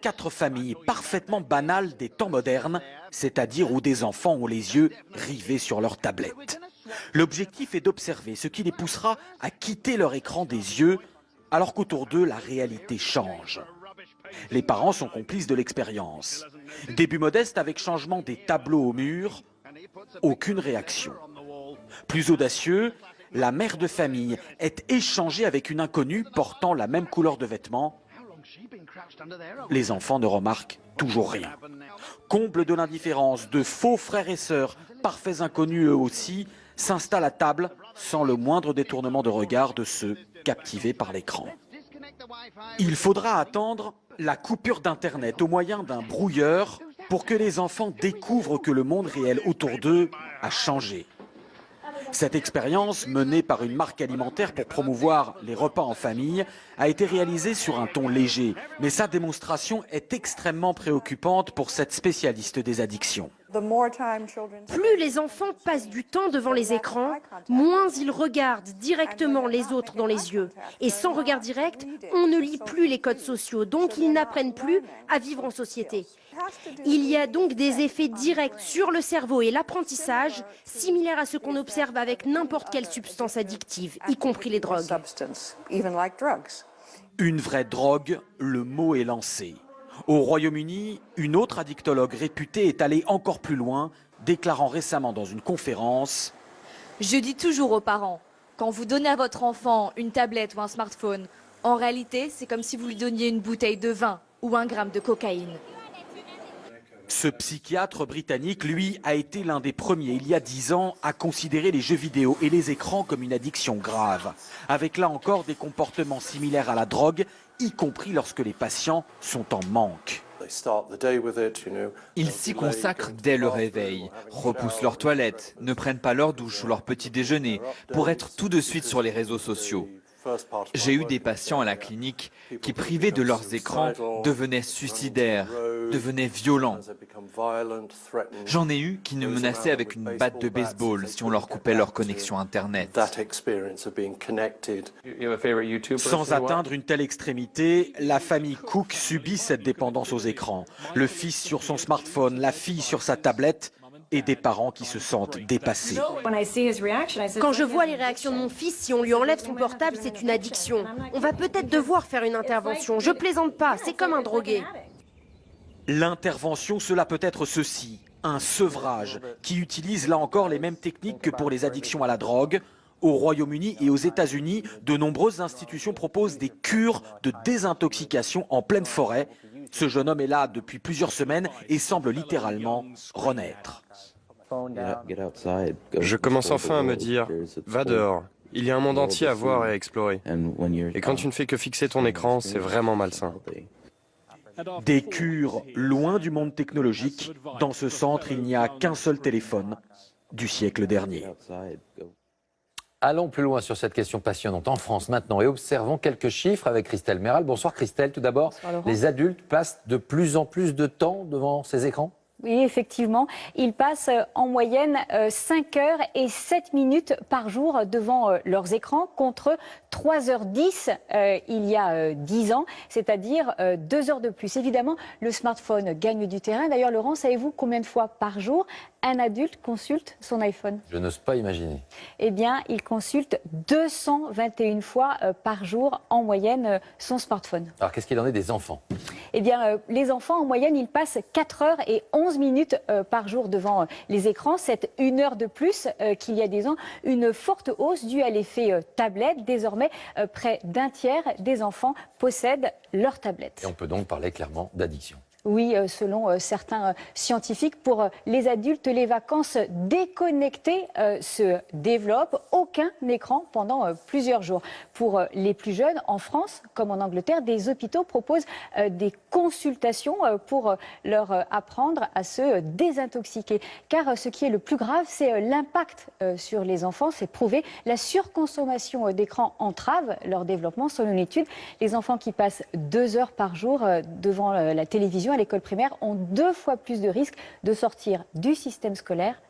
4 familles parfaitement banales des temps modernes, c'est-à-dire où des enfants ont les yeux rivés sur leur tablette. L'objectif est d'observer ce qui les poussera à quitter leur écran des yeux, alors qu'autour d'eux, la réalité change. Les parents sont complices de l'expérience. Début modeste avec changement des tableaux au mur, aucune réaction. Plus audacieux, la mère de famille est échangée avec une inconnue portant la même couleur de vêtements. Les enfants ne remarquent toujours rien. Comble de l'indifférence, de faux frères et sœurs, parfaits inconnus eux aussi, s'installent à table sans le moindre détournement de regard de ceux captivés par l'écran. Il faudra attendre la coupure d'Internet au moyen d'un brouilleur pour que les enfants découvrent que le monde réel autour d'eux a changé. Cette expérience, menée par une marque alimentaire pour promouvoir les repas en famille, a été réalisée sur un ton léger. Mais sa démonstration est extrêmement préoccupante pour cette spécialiste des addictions. Plus les enfants passent du temps devant les écrans, moins ils regardent directement les autres dans les yeux. Et sans regard direct, on ne lit plus les codes sociaux, donc ils n'apprennent plus à vivre en société. Il y a donc des effets directs sur le cerveau et l'apprentissage, similaires à ce qu'on observe avec n'importe quelle substance addictive, y compris les drogues. Une vraie drogue, le mot est lancé. Au Royaume-Uni, une autre addictologue réputée est allée encore plus loin, déclarant récemment dans une conférence « Je dis toujours aux parents, quand vous donnez à votre enfant une tablette ou un smartphone, en réalité, c'est comme si vous lui donniez une bouteille de vin ou 1 gramme de cocaïne. » Ce psychiatre britannique, lui, a été l'un des premiers, il y a 10 ans, à considérer les jeux vidéo et les écrans comme une addiction grave, avec là encore des comportements similaires à la drogue, y compris lorsque les patients sont en manque. Ils s'y consacrent dès le réveil, repoussent leur toilette, ne prennent pas leur douche ou leur petit déjeuner pour être tout de suite sur les réseaux sociaux. J'ai eu des patients à la clinique qui, privés de leurs écrans, devenaient suicidaires, devenaient violents. J'en ai eu qui nous menaçaient avec une batte de baseball si on leur coupait leur connexion Internet. Sans atteindre une telle extrémité, la famille Cook subit cette dépendance aux écrans. Le fils sur son smartphone, la fille sur sa tablette, et des parents qui se sentent dépassés. Quand je vois les réactions de mon fils, si on lui enlève son portable, c'est une addiction. On va peut-être devoir faire une intervention. Je plaisante pas, c'est comme un drogué. L'intervention, cela peut être ceci, un sevrage, qui utilise là encore les mêmes techniques que pour les addictions à la drogue. Au Royaume-Uni et aux États-Unis, de nombreuses institutions proposent des cures de désintoxication en pleine forêt. Ce jeune homme est là depuis plusieurs semaines et semble littéralement renaître. Je commence enfin à me dire, va dehors, il y a un monde entier à voir et à explorer. Et quand tu ne fais que fixer ton écran, c'est vraiment malsain. Des cures loin du monde technologique. Dans ce centre, il n'y a qu'un seul téléphone du siècle dernier. Allons plus loin sur cette question passionnante en France maintenant et observons quelques chiffres avec Christelle Méral. Bonsoir Christelle, tout d'abord, les adultes passent de plus en plus de temps devant ces écrans ? Oui, effectivement. Ils passent en moyenne 5 heures et 7 minutes par jour devant leurs écrans contre 3h10 il y a 10 ans, c'est-à-dire 2 heures de plus. Évidemment, le smartphone gagne du terrain. D'ailleurs, Laurent, savez-vous combien de fois par jour un adulte consulte son iPhone ? Je n'ose pas imaginer. Eh bien, il consulte 221 fois par jour en moyenne son smartphone. Alors, qu'est-ce qu'il en est des enfants ? Eh bien, les enfants, en moyenne, ils passent 4 heures et 11 minutes par jour devant les écrans. C'est 1 heure de plus qu'il y a 10 ans. Une forte hausse due à l'effet tablette. Désormais, près d'un tiers des enfants possèdent leur tablette. Et on peut donc parler clairement d'addiction. Oui, selon certains scientifiques, pour les adultes, les vacances déconnectées se développent. Aucun écran pendant plusieurs jours. Pour les plus jeunes, en France comme en Angleterre, des hôpitaux proposent des consultations pour leur apprendre à se désintoxiquer. Car ce qui est le plus grave, c'est l'impact sur les enfants. C'est prouvé. La surconsommation d'écran entrave leur développement. Selon une étude, les enfants qui passent 2 heures par jour devant la télévision à l'école primaire ont 2 fois plus de risques de sortir du système scolaire